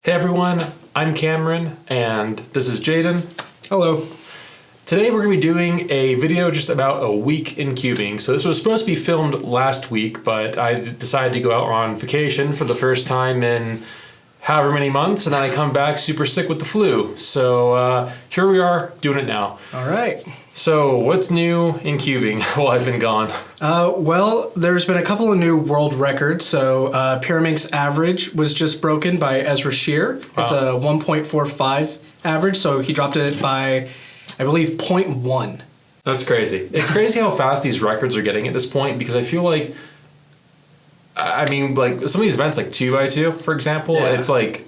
Hey everyone, I'm Cameron, and this is Jaden. Hello. Today we're going to be doing a video just about a week in cubing. So this was supposed to be filmed last week, but I decided to go out on vacation for the first time in however many months, and then I come back super sick with the flu. So here we are, doing it now. All right. So what's new in cubing while I've been gone? Well, there's been a couple of new world records. So Pyraminx average was just broken by Ezra Shear. It's a 1.45 average, so he dropped it by, I believe, 0.1. That's crazy. It's crazy how fast these records are getting at this point, because I feel like, like some of these events, like 2x2, for example, it's like,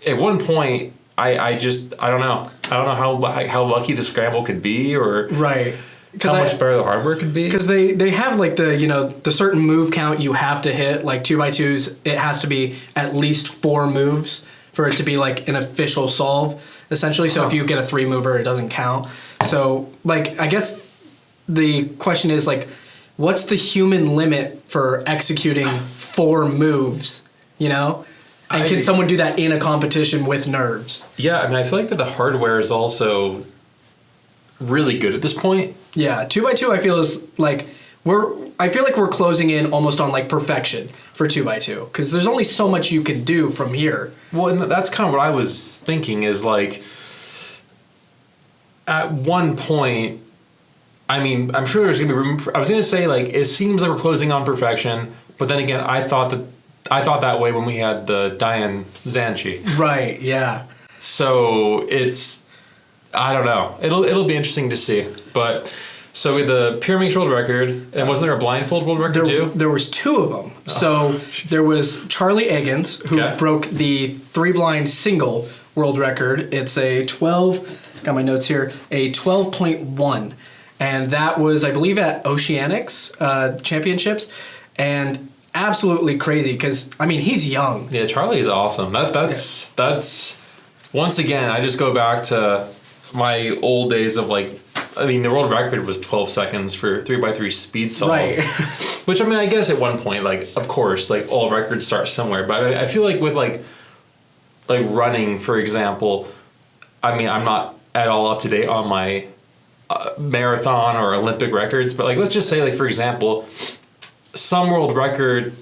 at one point, I don't know. I don't know how lucky the scramble could be, or right. How much better the hardware could be. Because they have like the certain move count you have to hit. Like 2x2s, it has to be at least 4 moves for it to be like an official solve, essentially. So if you get a 3 mover, it doesn't count. So like, I guess the question is like, what's the human limit for executing 4 moves, you know? And can someone do that in a competition with nerves? Yeah, I mean, I feel like that the hardware is also really good at this point. Yeah, 2x2 I feel is like, I feel like we're closing in almost on like perfection for 2x2, because there's only so much you can do from here. Well, and that's kind of what I was thinking is like, at one point, I mean, I'm sure there's going to be room for, I was going to say like, it seems like we're closing on perfection, but then again, I thought that way when we had the Diane Zanchi. Right, yeah. So it's, I don't know. It'll be interesting to see. But so with the Pyraminx world record, and wasn't there a blindfold world record too? There was 2 of them. So there was Charlie Eggins, who broke the 3-blind single world record. It's a 12, got my notes here, a 12.1. And that was, I believe, at Oceanics Championships. And absolutely crazy, because I mean, he's young. Yeah, Charlie is awesome. That's once again, I just go back to my old days of like, I mean, the world record was 12 seconds for 3x3 speed solve. Right. Which, I mean, I guess at one point, like, of course, like all records start somewhere. But I feel like with like running, for example, I mean, I'm not at all up to date on my marathon or Olympic records, but like, let's just say, like, for example, some world record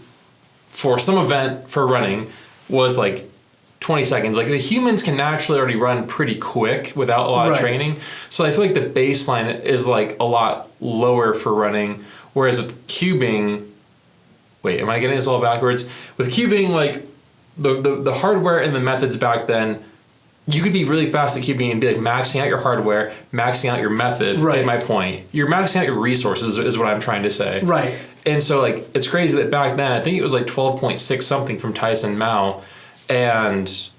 for some event for running was like 20 seconds. Like, the humans can naturally already run pretty quick without a lot of training. So I feel like the baseline is like a lot lower for running. Whereas with cubing, wait, am I getting this all backwards? With cubing, like the hardware and the methods back then, you could be really fast at cubing and be like maxing out your hardware, maxing out your method. Right. At my point, you're maxing out your resources is what I'm trying to say. Right. And so like, it's crazy that back then, I think it was like 12.6 something from Tyson Mao. And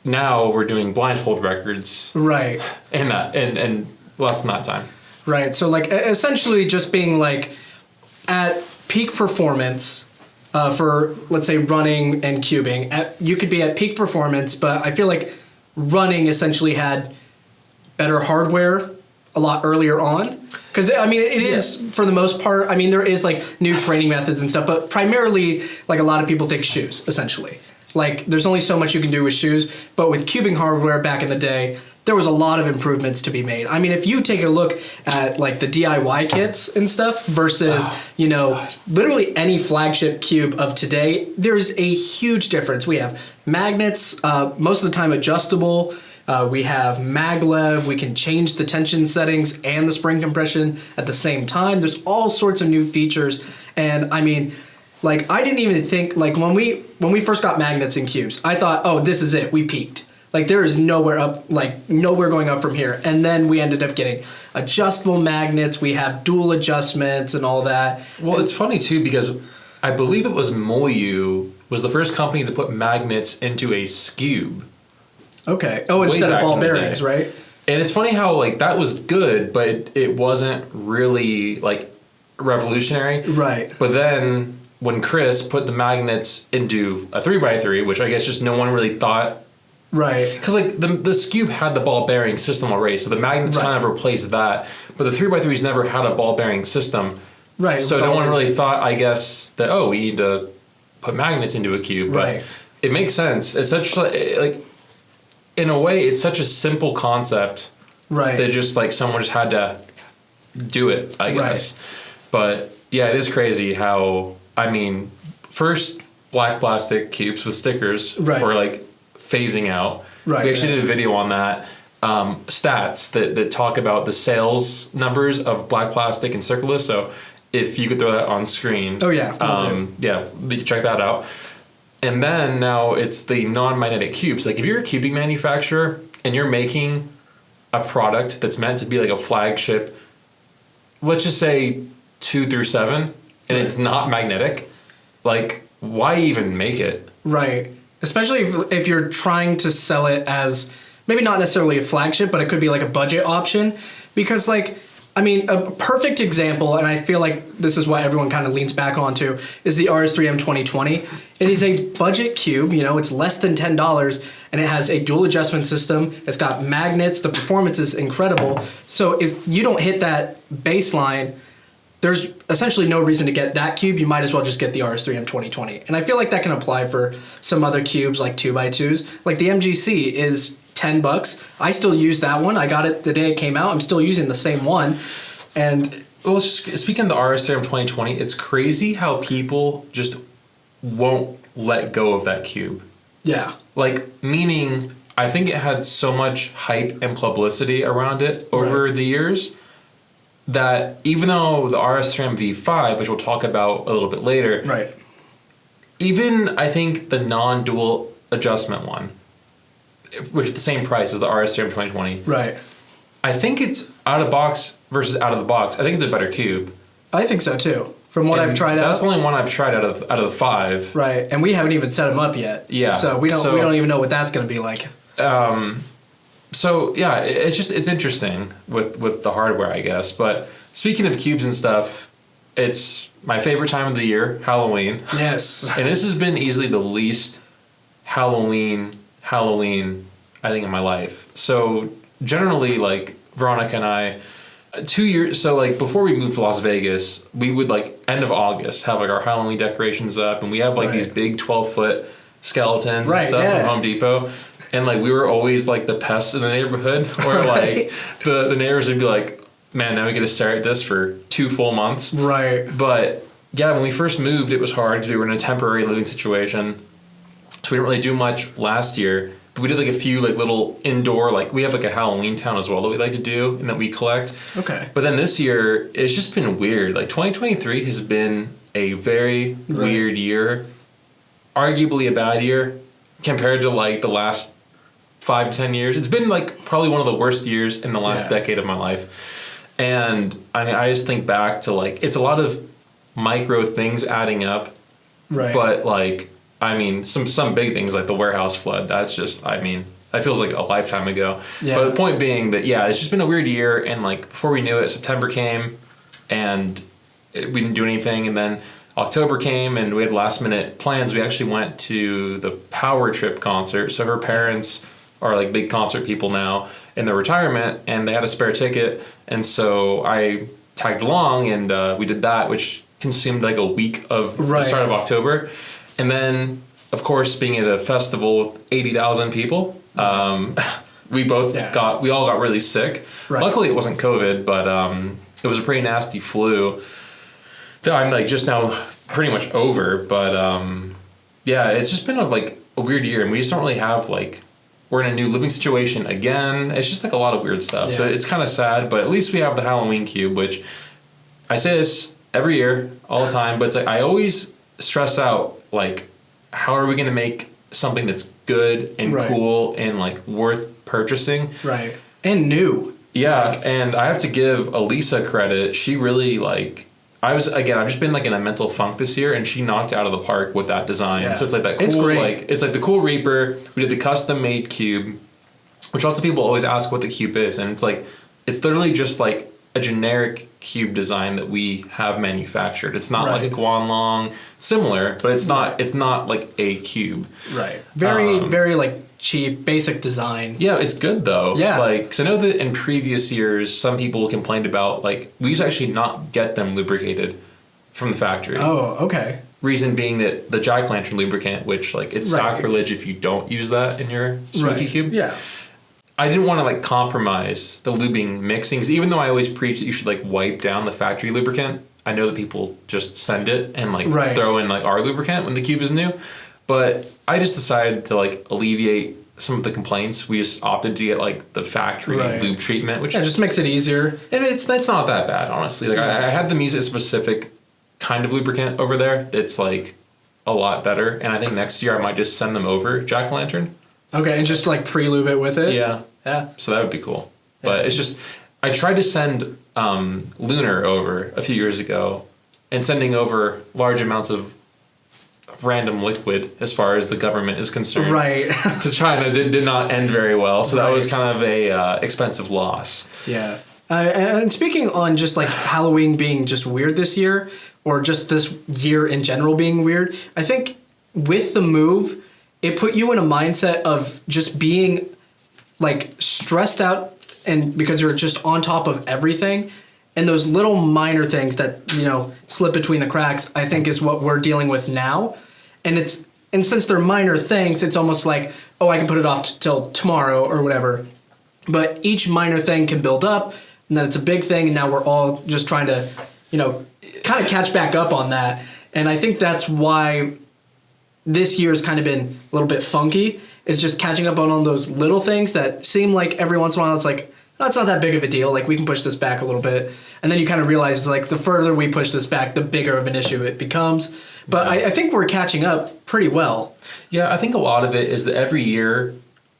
now we're doing blindfold records. Right. And less than that time. Right. So like essentially just being like at peak performance for, let's say, running and cubing. You could be at peak performance, but I feel like running essentially had better hardware a lot earlier on. Because, I mean, it is, for the most part, I mean, there is, like, new training methods and stuff, but primarily, like, a lot of people think shoes, essentially. Like, there's only so much you can do with shoes, but with cubing hardware back in the day, there was a lot of improvements to be made. I mean, if you take a look at, like, the DIY kits and stuff versus, literally any flagship cube of today, there's a huge difference. We have magnets, most of the time adjustable. We have maglev, we can change the tension settings and the spring compression at the same time. There's all sorts of new features. And I mean, like, I didn't even think, like, when we first got magnets in cubes, I thought, oh, this is it, we peaked. Like, there is nowhere going up from here. And then we ended up getting adjustable magnets, we have dual adjustments and all that. Well, it's funny too, because I believe it was Moyu was the first company to put magnets into a Scube. Okay. Oh, instead of ball bearings, right? And it's funny how, like, that was good, but it wasn't really, like, revolutionary. Right. But then when Chris put the magnets into a 3x3, which I guess just no one really thought. Right. Because, like, the Scube had the ball bearing system already, so the magnets kind of replaced that. But the 3x3s never had a ball bearing system. Right. So no one really thought, I guess, that, oh, we need to put magnets into a cube. But it makes sense. It's such like, in a way, it's such a simple concept. Right. That just like someone just had to do it, I guess. Right. But yeah, it is crazy how, I mean, first black plastic cubes with stickers were like phasing out. Right. We actually did a video on that. Stats that talk about the sales numbers of black plastic and circular. So if you could throw that on screen. Oh yeah. Yeah, you can check that out. And then now it's the non-magnetic cubes. Like if you're a cubing manufacturer and you're making a product that's meant to be like a flagship, let's just say 2 through 7, and it's not magnetic, like why even make it? Right. Especially if you're trying to sell it as maybe not necessarily a flagship, but it could be like a budget option. Because like, I mean, a perfect example, and I feel like this is what everyone kind of leans back onto, is the RS3M 2020. It is a budget cube, you know, it's less than $10, and it has a dual adjustment system. It's got magnets, the performance is incredible. So if you don't hit that baseline, there's essentially no reason to get that cube. You might as well just get the RS3M 2020. And I feel like that can apply for some other cubes like 2x2s. Like the MGC is $10. I still use that one. I got it the day it came out. I'm still using the same one. And well, speaking of the RS3M 2020, it's crazy how people just won't let go of that cube. Yeah. Like, meaning, I think it had so much hype and publicity around it over the years that even though the RS3M V5, which we'll talk about a little bit later, even I think the non-dual adjustment one, which is the same price as the RS3M 2020, I think it's out of box versus out of the box. I think it's a better cube. I think so too. From what I've tried out. That's the only one I've tried out of the 5. Right, and we haven't even set them up yet. Yeah. So we don't even know what that's going to be like. So yeah, it's interesting with the hardware, I guess. But speaking of cubes and stuff, it's my favorite time of the year, Halloween. Yes. And this has been easily the least Halloween I think in my life. So generally, like Veronica and I, 2 years, so like before we moved to Las Vegas, we would like end of August have like our Halloween decorations up, and we have like these big 12-foot skeletons and stuff from Home Depot. And like we were always like the pests in the neighborhood, where like the neighbors would be like, man, now we get to stare at this for 2 full months. Right. But yeah, when we first moved, it was hard because we were in a temporary living situation. So we didn't really do much last year. But we did like a few like little indoor, like we have like a Halloween town as well that we like to do and that we collect. Okay. But then this year, it's just been weird. Like 2023 has been a very weird year. Arguably a bad year compared to like the last 5 to 10 years. It's been like probably one of the worst years in the last decade of my life. And I mean, I just think back to like, it's a lot of micro things adding up. Right. But like, I mean, some big things like the warehouse flood, that's just, I mean, that feels like a lifetime ago. Yeah. But the point being that, yeah, it's just been a weird year. And like before we knew it, September came and we didn't do anything. And then October came and we had last minute plans. We actually went to the Power Trip concert. So her parents are like big concert people now in their retirement, and they had a spare ticket. And so I tagged along and we did that, which consumed like a week of the start of October. And then, of course, being at a festival with 80,000 people, we all got really sick. Right. Luckily, it wasn't COVID, but it was a pretty nasty flu that I'm like just now pretty much over. But yeah, it's just been a weird year, and we just don't really have like, we're in a new living situation again. It's just like a lot of weird stuff. Yeah. So it's kind of sad, but at least we have the Halloween cube, which I say this every year, all the time, but it's like I always stress out, like, how are we going to make something that's good and cool and like worth purchasing? Right. And new. Yeah. And I have to give Elisa credit. She really I've just been like in a mental funk this year, and she knocked it out of the park with that design. Yeah. So it's like that cool, it's like the cool Reaper. We did the custom made cube, which lots of people always ask what the cube is. And it's like, it's literally just like a generic cube design that we have manufactured. It's not like a Guanlong, similar, but it's not like a cube. Right. Very like cheap, basic design. Yeah, it's good though. Yeah. Like, 'cause I know that in previous years, some people complained about like, we used to actually not get them lubricated from the factory. Oh, okay. Reason being that the jack-o'-lantern lubricant, which like it's sacrilege if you don't use that in your smoky cube. Yeah. I didn't want to like compromise the lubing mixings, even though I always preach that you should like wipe down the factory lubricant. I know that people just send it and like throw in like our lubricant when the cube is new, but I just decided to like alleviate some of the complaints. We just opted to get like the factory lube treatment, which just makes it easier. And that's not that bad, honestly. Like I had them use a specific kind of lubricant over there that's like a lot better, and I think next year I might just send them over jack-o'-lantern. Okay, and just like pre-lube it with it? Yeah. So that would be cool. Yeah. But it's just, I tried to send Lunar over a few years ago, and sending over large amounts of random liquid as far as the government is concerned to China did not end very well. So that was kind of a expensive loss. Yeah. And speaking on just like Halloween being just weird this year, or just this year in general being weird, I think with the move, it put you in a mindset of just being like stressed out, and because you're just on top of everything, and those little minor things that, you know, slip between the cracks, I think is what we're dealing with now. And since they're minor things, it's almost like, oh, I can put it off till tomorrow or whatever. But each minor thing can build up, and then it's a big thing, and now we're all just trying to, you know, kind of catch back up on that. And I think that's why this year's kind of been a little bit funky, is just catching up on all those little things that seem like every once in a while it's like, oh, it's not that big of a deal, like we can push this back a little bit. And then you kind of realize it's like the further we push this back, the bigger of an issue it becomes. But I think we're catching up pretty well. Yeah, I think a lot of it is that every year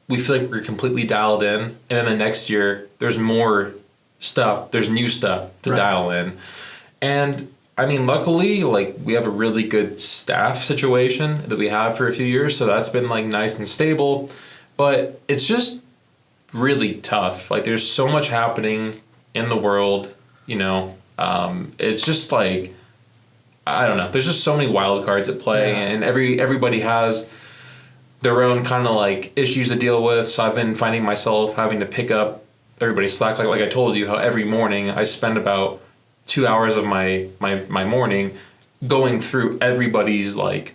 we feel like we're completely dialed in, and then the next year there's more stuff, there's new stuff to dial in. And I mean, luckily, like we have a really good staff situation that we have for a few years, so that's been like nice and stable. But it's just really tough. Like there's so much happening in the world, you know. It's just like, I don't know. There's just so many wild cards at play, and everybody has their own kind of like issues to deal with. So I've been finding myself having to pick up everybody's slack. Like I told you, how every morning I spend about 2 hours of my morning going through everybody's like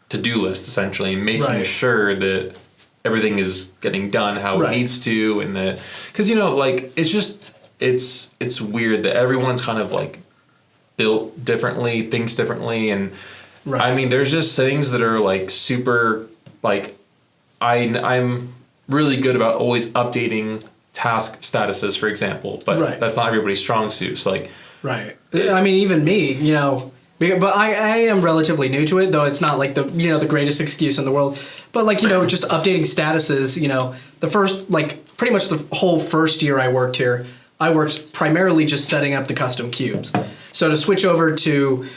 to-do list, essentially, and making sure that everything is getting done how it needs to, and that, because you know, like it's weird that everyone's kind of like built differently, thinks differently, and I mean, there's just things that are like super, like I'm really good about always updating task statuses, for example, but that's not everybody's strong suit. So like, I mean, even me, you know, but I am relatively new to it, though it's not like the, you know, the greatest excuse in the world. But like, you know, just updating statuses, you know, the first, like pretty much the whole first year I worked here, I worked primarily just setting up the custom cubes. So to switch over to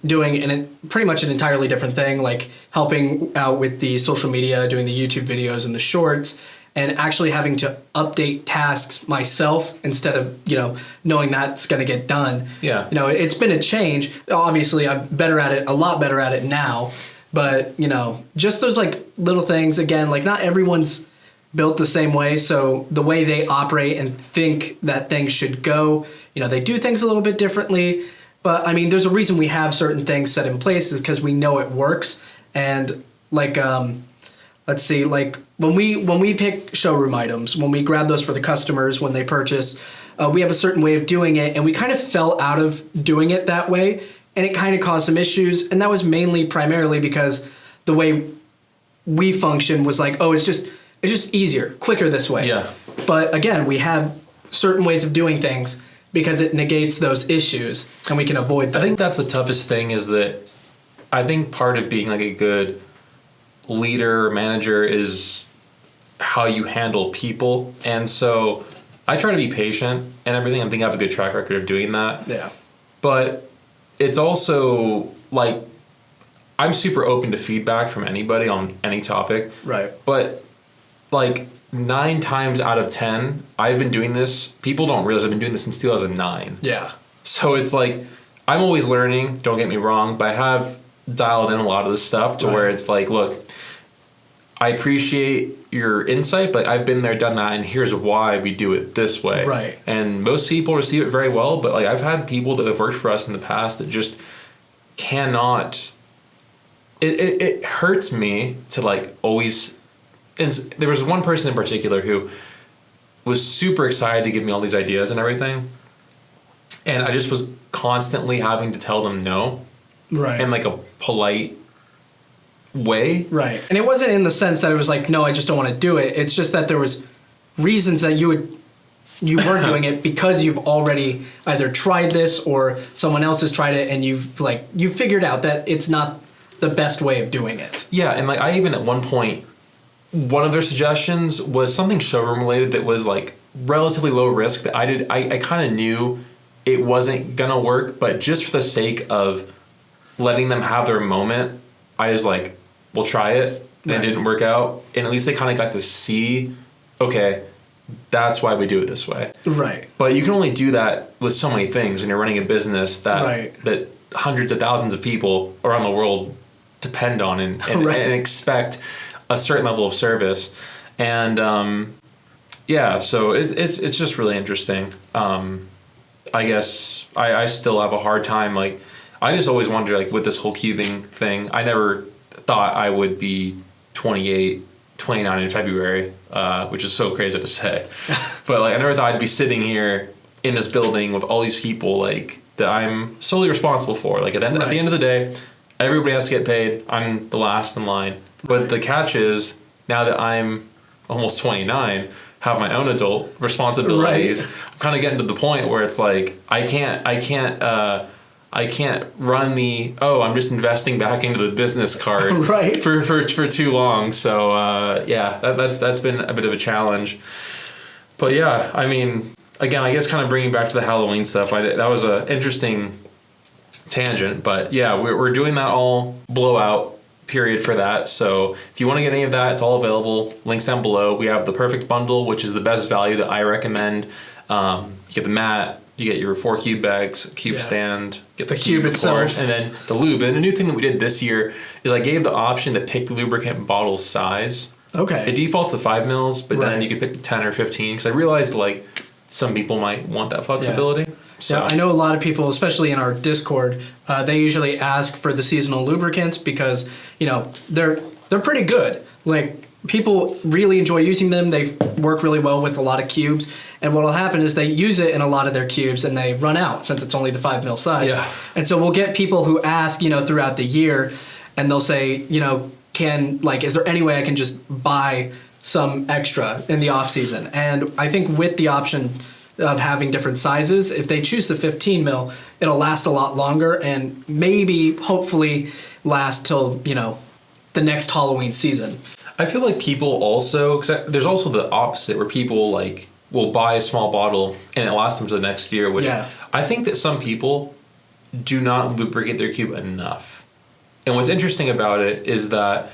doing pretty much an entirely different thing, like helping out with the social media, doing the YouTube videos and the shorts, and actually having to update tasks myself instead of, you know, knowing that's going to get done. Yeah. You know, it's been a change. Obviously, I'm better at it, a lot better at it now. But, you know, just those like little things, again, like not everyone's built the same way. So the way they operate and think that things should go, you know, they do things a little bit differently. But I mean, there's a reason we have certain things set in place, is because we know it works. And like, let's see, like when we pick showroom items, when we grab those for the customers when they purchase, we have a certain way of doing it, and we kind of fell out of doing it that way, and it kind of caused some issues. And that was primarily because the way we function was like, oh, it's just easier, quicker this way. Yeah. But again, we have certain ways of doing things because it negates those issues, and we can avoid them. I think that's the toughest thing, is that I think part of being like a good leader or manager is how you handle people. And so I try to be patient and everything. I think I have a good track record of doing that. Yeah. But it's also like, I'm super open to feedback from anybody on any topic. Right. But like 9 times out of 10, I've been doing this. People don't realize I've been doing this since 2009. Yeah. So it's like, I'm always learning, don't get me wrong, but I have dialed in a lot of this stuff to where it's like, look, I appreciate your insight, but I've been there, done that, and here's why we do it this way. Right. And most people receive it very well, but like I've had people that have worked for us in the past that just cannot it hurts me to like always. And there was one person in particular who was super excited to give me all these ideas and everything, and I just was constantly having to tell them no, right, in like a polite way, right. And it wasn't in the sense that it was like, no, I just don't want to do it. It's just that there was reasons that you weren't doing it because you've already either tried this or someone else has tried it, and you've figured out that it's not the best way of doing it. Yeah, and like I even at one point, one of their suggestions was something showroom related that was like relatively low risk that I kind of knew it wasn't gonna work, but just for the sake of letting them have their moment, I was like, we'll try it. And It didn't work out. And at least they kind of got to see, okay, that's why we do it this way. Right. But you can only do that with so many things when you're running a business that that hundreds of thousands of people around the world depend on and and expect a certain level of service. And so it's just really interesting. I guess I still have a hard time. Like, I just always wonder, like, with this whole cubing thing, I never thought I would be 28, 29 in February, which is so crazy to say. But like, I never thought I'd be sitting here in this building with all these people like that I'm solely responsible for. Like at the end of the day, everybody has to get paid. I'm the last in line. But the catch is, now that I'm almost 29, have my own adult responsibilities, I'm kind of getting to the point where it's like I can't run the I'm just investing back into the business card for too long. So that's been a bit of a challenge. But yeah, I mean, again, I guess kind of bringing back to the Halloween stuff, that was an interesting tangent. But yeah, we're doing that all blowout period for that. So if you want to get any of that, it's all available. Links down below. We have the perfect bundle, which is the best value that I recommend. You get the mat, you get your 4 cube bags, cube stand, get the cube itself, and then the lube. And the new thing that we did this year is I gave the option to pick the lubricant bottle size. Okay. It defaults to 5 mils, but then you could pick the 10 or 15. Because I realized like some people might want that flexibility. Yeah. So I know a lot of people, especially in our Discord, they usually ask for the seasonal lubricants because, you know, they're pretty good. Like, people really enjoy using them. They work really well with a lot of cubes. And what will happen is they use it in a lot of their cubes and they run out since it's only the 5 mil size. Yeah. And so we'll get people who ask, you know, throughout the year, and they'll say, you know, is there any way I can just buy some extra in the off season? And I think with the option of having different sizes, if they choose the 15 mil, it'll last a lot longer and maybe hopefully last till, you know, the next Halloween season. I feel like people also, because there's also the opposite where people like will buy a small bottle and it lasts them to the next year, which I think that some people do not lubricate their cube enough. And what's interesting about it is that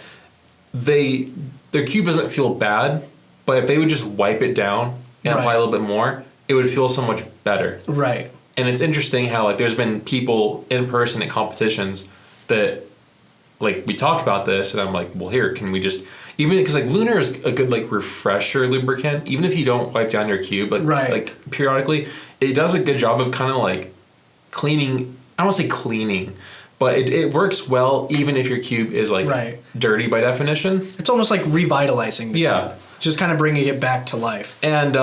their cube doesn't feel bad, but if they would just wipe it down and apply a little bit more, it would feel so much better. Right. And it's interesting how like there's been people in person at competitions that like we talked about this and I'm like, well, here, can we just, even because like Lunar is a good like refresher lubricant, even if you don't wipe down your cube like periodically, it does a good job of kind of like cleaning. I don't want to say cleaning, but it works well even if your cube is like dirty by definition. It's almost like revitalizing the cube. Just kind of bringing it back to life. And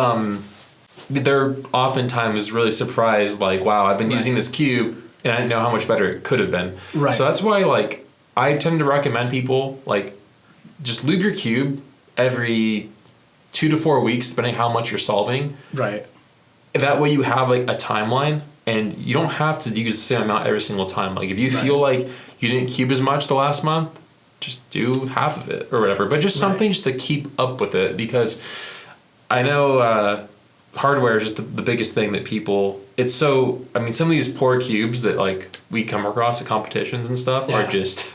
they're oftentimes really surprised, like, wow, I've been using this cube and I didn't know how much better it could have been. Right. So that's why like I tend to recommend people like just lube your cube every 2 to 4 weeks, depending how much you're solving. Right. That way you have like a timeline and you don't have to use the same amount every single time. Like if you feel like you didn't cube as much the last month, just do half of it or whatever. But just something just to keep up with it, because I know hardware is just the biggest thing that people, it's so, I mean, some of these poor cubes that like we come across at competitions and stuff are just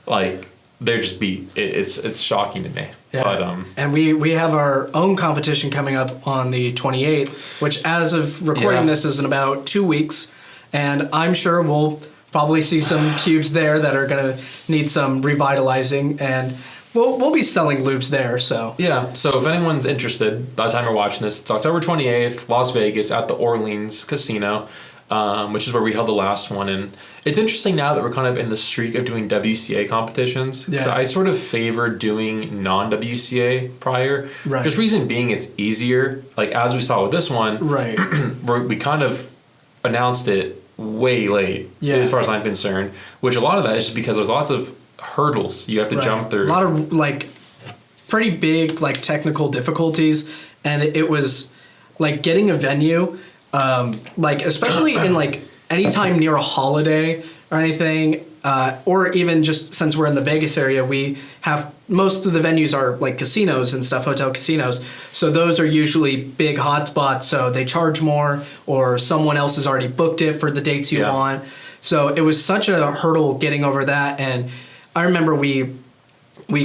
like, they're just beat. It's shocking to me. Yeah. But, and we have our own competition coming up on the 28th, which as of recording this is in about 2 weeks. And I'm sure we'll probably see some cubes there that are going to need some revitalizing, and we'll be selling lubes there. So yeah. So if anyone's interested, by the time you're watching this, it's October 28th, Las Vegas at the Orleans Casino. which is where we held the last one. And it's interesting now that we're kind of in the streak of doing WCA competitions. Yeah. So I sort of favor doing non-WCA prior. Right. Just reason being it's easier. Like as we saw with this one, Right. we kind of announced it way late as far as I'm concerned, which a lot of that is just because there's lots of hurdles you have to jump through. A lot of like pretty big like technical difficulties, and it was like getting a venue, like especially in like anytime near a holiday or anything, or even just since we're in the Vegas area, we have most of the venues are like casinos and stuff, hotel casinos. So those are usually big hotspots. So they charge more, or someone else has already booked it for the dates you want. So it was such a hurdle getting over that. And I remember we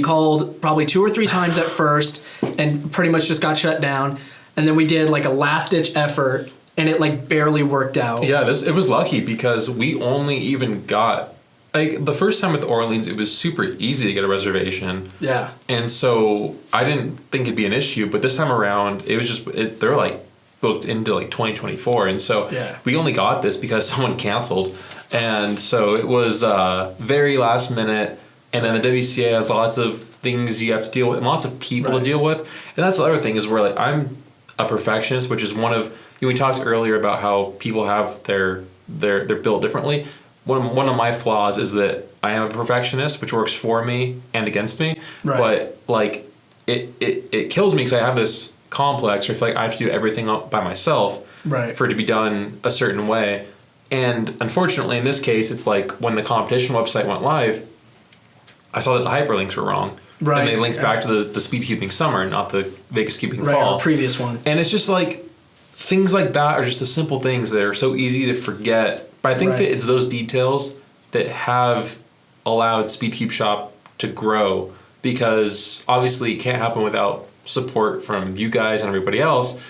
called probably 2 or 3 times at first and pretty much just got shut down. And then we did like a last ditch effort and it like barely worked out. Yeah, it was lucky because we only even got, like the first time at the Orleans, it was super easy to get a reservation. Yeah. And so I didn't think it'd be an issue, but this time around, it was just, they're like booked into like 2024. And so we only got this because someone canceled. And so it was very last minute. And then the WCA has lots of things you have to deal with and lots of people to deal with. And that's the other thing is where like I'm a perfectionist, which is one of, we talked earlier about how people have they're built differently. One of my flaws is that I am a perfectionist, which works for me and against me. Right. But like it kills me because I have this complex where I feel like I have to do everything by myself for it to be done a certain way. And unfortunately, in this case, it's like when the competition website went live, I saw that the hyperlinks were wrong. Right. And they linked back to the Speed Cubing Summer, not the Vegas Cubing Fall. Our previous one. And it's just like things like that are just the simple things that are so easy to forget. But I think that it's those details that have allowed SpeedCubeShop to grow, because obviously it can't happen without support from you guys and everybody else.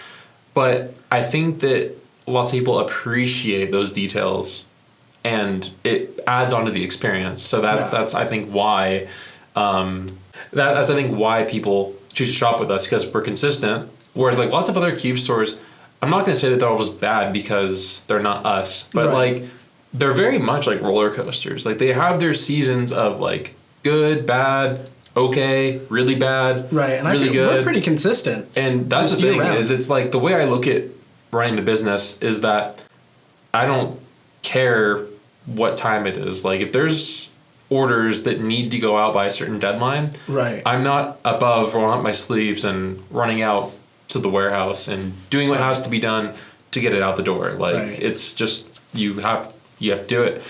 But I think that lots of people appreciate those details and it adds on to the experience. So that's I think why that's I think why people choose to shop with us, because we're consistent. Whereas like lots of other cube stores, I'm not going to say that they're all just bad because they're not us, but like they're very much like roller coasters. Like they have their seasons of like good, bad, okay, really bad, and really I feel good. We're pretty consistent. And that's the thing is it's like the way I look at running the business is that I don't care what time it is. Like if there's orders that need to go out by a certain deadline, I'm not above rolling up my sleeves and running out to the warehouse and doing what has to be done to get it out the door. Like it's just you have to do it.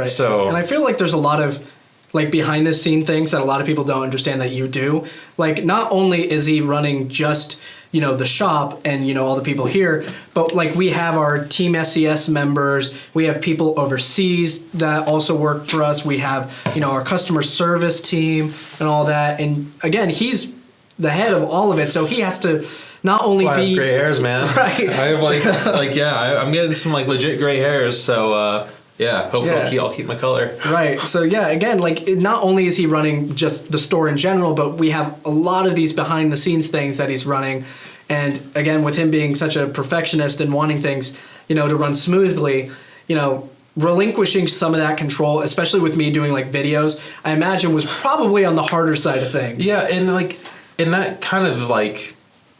So, and I feel like there's a lot of like behind the scene things that a lot of people don't understand that you do. Like not only is he running just, you know, the shop and, you know, all the people here, but like we have our Team SES members, we have people overseas that also work for us. We have, you know, our customer service team and all that. And again, he's the head of all of it. So he has to not only I be have gray hairs, man. I have I'm getting some like legit gray hairs. So, hopefully I'll keep my color. So again, like not only is he running just the store in general, but we have a lot of these behind the scenes things that he's running. And again, with him being such a perfectionist and wanting things, you know, to run smoothly, you know, relinquishing some of that control, especially with me doing like videos, I imagine was probably on the harder side of things. Yeah. And like, in that kind of like,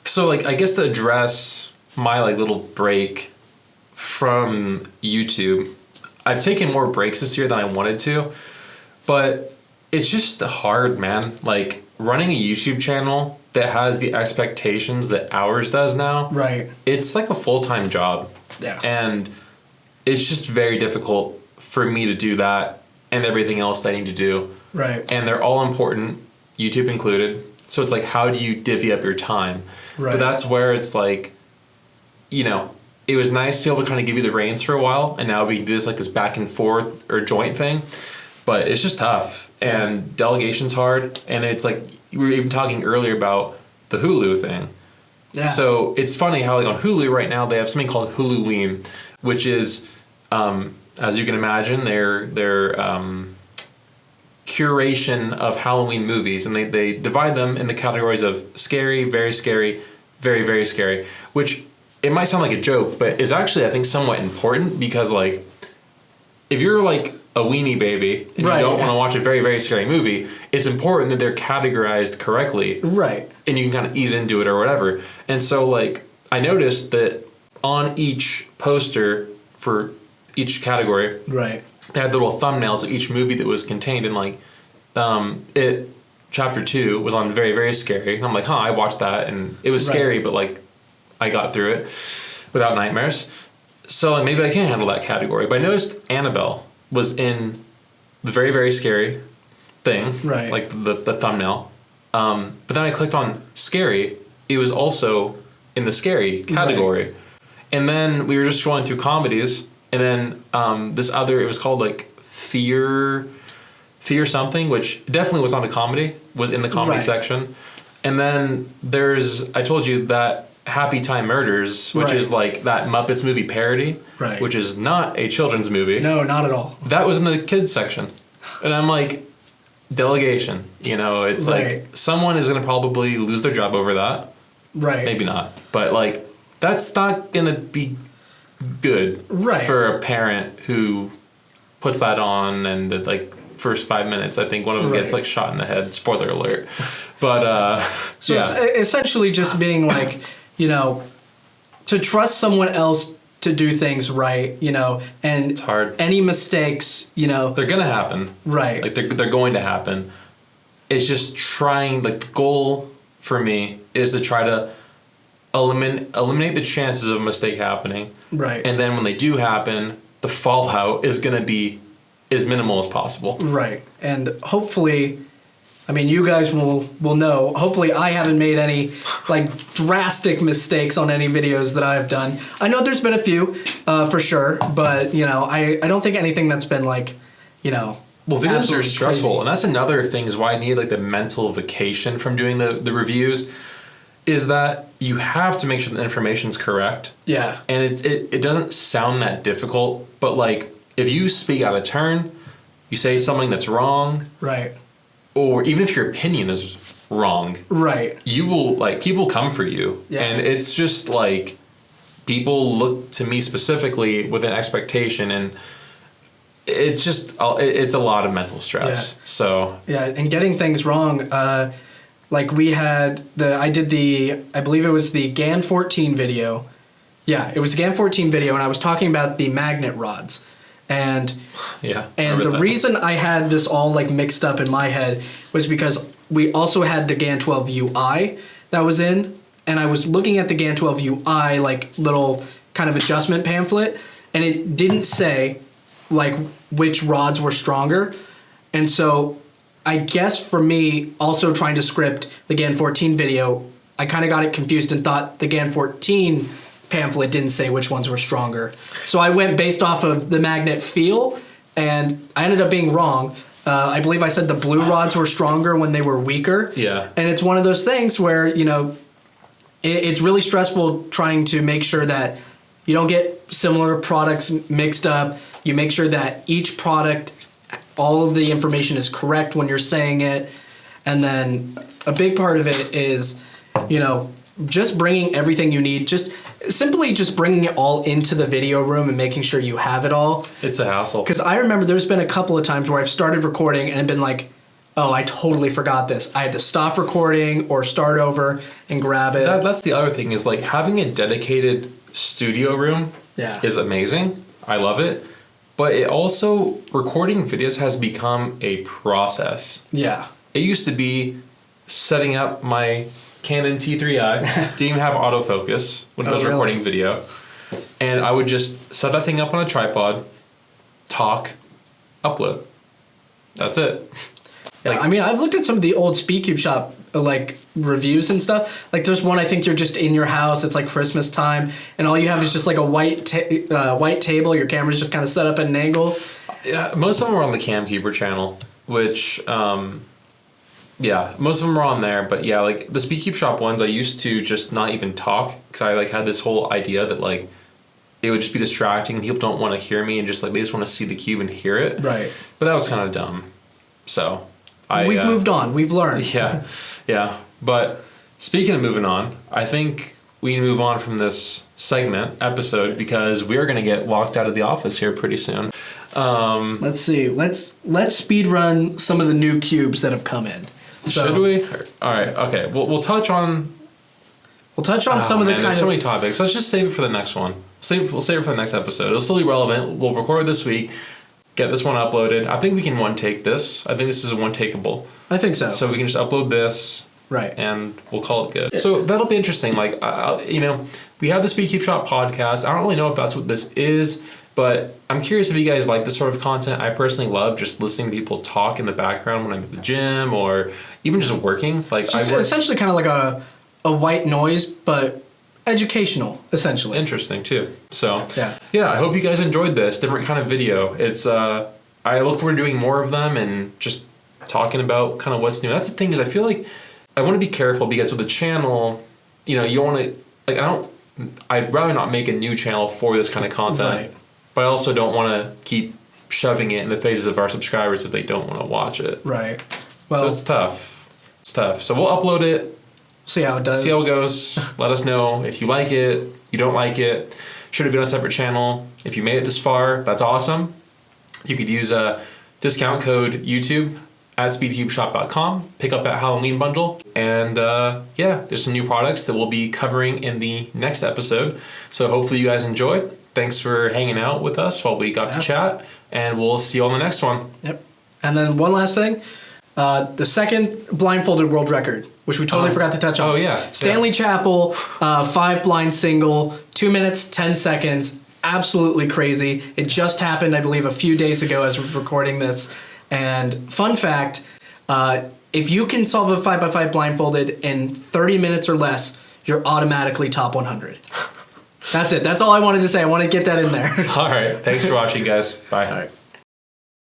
so like, I guess to address my like little break from YouTube, I've taken more breaks this year than I wanted to, but it's just hard, man. Like running a YouTube channel that has the expectations that ours does now. It's like a full-time job. And it's just very difficult for me to do that and everything else that I need to do. And they're all important, YouTube included. So it's like, how do you divvy up your time? But that's where it's like, you know, it was nice to be able to kind of give you the reins for a while, and now we can do this like this back and forth or joint thing. But it's just tough, and delegation's hard, and it's like we were even talking earlier about the Hulu thing. So it's funny how like on Hulu right now they have something called Huluween, which is, as you can imagine, their curation of Halloween movies, and they divide them in the categories of scary, very scary, very, very scary, which it might sound like a joke, but it's actually, I think, somewhat important because, like, if you're like a weenie baby and you don't want to watch a very, very scary movie, it's important that they're categorized correctly. Right. And you can kind of ease into it or whatever. And so, like, I noticed that on each poster for each category, right, they had little thumbnails of each movie that was contained. And, like, Chapter 2 was on very, very scary. And I'm like, I watched that. And it was scary, but, like, I got through it without nightmares. So, like, maybe I can handle that category. But I noticed Annabelle was in the very, very scary thing. Right. Like the thumbnail. But then I clicked on scary. It was also in the scary category. Right. And then we were just going through comedies. And then this other, it was called, like, Fear something, which definitely was not a comedy, was in the comedy section. And then I told you that Happy Time Murders, which is like that Muppets movie parody, which is not a children's movie. No, not at all. That was in the kids section. And I'm like, Delegation. You know, it's like someone is going to probably lose their job over that. Right. Maybe not. But, like, that's not going to be good for a parent who puts that on and, like, first 5 minutes, I think one of them gets, like, shot in the head. Spoiler alert. But, so it's essentially just being, like, you know, to trust someone else to do things right, you know, and it's hard. Any mistakes, you know, they're gonna happen. Right. Like, they're going to happen. It's just trying, like, the goal for me is to try to eliminate the chances of a mistake happening. Right. And then when they do happen, the fallout is gonna be as minimal as possible. Right. And hopefully, I mean, you guys will know. Hopefully, I haven't made any, like, drastic mistakes on any videos that I've done. I know there's been a few, for sure, but, you know, I don't think anything that's been, like, you know. Well, videos are stressful, crazy. And that's another thing is why I need, like, the mental vacation from doing the reviews, is that you have to make sure the information's correct. Yeah. And it doesn't sound that difficult, but, like, if you speak out of turn, you say something that's wrong. Right. Or even if your opinion is wrong, right, you will, like, people come for you. Yeah. And it's just, like, people look to me specifically with an expectation, and it's just, it's a lot of mental stress. Yeah. So. Yeah, and getting things wrong, like, I believe it was the GAN 14 video. Yeah, it was a GAN 14 video, and I was talking about the magnet rods. And the reason I had this all, like, mixed up in my head was because we also had the GAN 12 UI that was in, and I was looking at the GAN 12 UI, like, little kind of adjustment pamphlet, and it didn't say, like, which rods were stronger. And so I guess for me, also trying to script the GAN 14 video, I kind of got it confused and thought the GAN 14 pamphlet didn't say which ones were stronger. So I went based off of the magnet feel, and I ended up being wrong. I believe I said the blue rods were stronger when they were weaker. Yeah. And it's one of those things where, you know, it's really stressful trying to make sure that you don't get similar products mixed up. You make sure that each product, all of the information is correct when you're saying it. And then a big part of it is, you know, just bringing everything you need, just bringing it all into the video room and making sure you have it all. It's a hassle. Because I remember there's been a couple of times where I've started recording and been like, oh, I totally forgot this. I had to stop recording or start over and grab it. That's the other thing is, like, having a dedicated studio room is amazing. I love it. But it also, recording videos has become a process. Yeah. It used to be setting up my Canon T3i, didn't even have autofocus when I was recording video. And I would just set that thing up on a tripod, talk, upload. That's it. Yeah, like, I mean, I've looked at some of the old SpeedCubeShop, like, reviews and stuff. Like, there's one, I think you're just in your house, it's like Christmas time, and all you have is just like a white table, your camera's just kind of set up at an angle. Yeah, most of them are on the CamKeeper channel, which... yeah, most of them are on there, but yeah, like the SpeedCubeShop ones, I used to just not even talk because I, like, had this whole idea that, like, it would just be distracting and people don't want to hear me and just, like, they just want to see the cube and hear it. Right. But that was kind of dumb. So we've moved on. We've learned. Yeah. But speaking of moving on, I think we move on from this episode, because we are going to get locked out of the office here pretty soon. Let's see. Let's speed run some of the new cubes that have come in. So, should we? All right. Okay. We'll touch on. We'll touch on some of the There's so many topics. Let's just save it for the next one. We'll save it for the next episode. It'll still be relevant. We'll record this week. Get this one uploaded. I think we can one take this. I think this is a one takeable. I think so. So we can just upload this. Right. And we'll call it good. So that'll be interesting. Like, we have the SpeedCubeShop podcast. I don't really know if that's what this is, but I'm curious if you guys like this sort of content. I personally love just listening to people talk in the background when I'm at the gym or even just working. Like, just essentially kind of like a white noise, but educational, essentially. Interesting too. So yeah, I hope you guys enjoyed this different kind of video. It's I look forward to doing more of them and just talking about kind of what's new. That's the thing, is I feel like I want to be careful, because with the channel, you don't want to, like, I'd rather not make a new channel for this kind of content, right. But I also don't want to keep shoving it in the faces of our subscribers if they don't want to watch it. Right. Well, so it's tough. So we'll upload it. See how it does. See how it goes. Let us know if you like it, you don't like it. Should have been a separate channel. If you made it this far, that's awesome. You could use a discount code YouTube at SpeedCubeShop.com. Pick up that Halloween bundle. And there's some new products that we'll be covering in the next episode. So hopefully you guys enjoyed. Thanks for hanging out with us while we got to chat. And we'll see you on the next one. Yep. And then one last thing. The second blindfolded world record, which we totally forgot to touch on. Oh, yeah. Stanley Chappell, 5 blind single, 2 minutes, 10 seconds. Absolutely crazy. It just happened, I believe, a few days ago as we're recording this. And fun fact, if you can solve a 5x5 blindfolded in 30 minutes or less, you're automatically top 100. That's it. That's all I wanted to say. I want to get that in there. All right. Thanks for watching, guys. Bye. All right.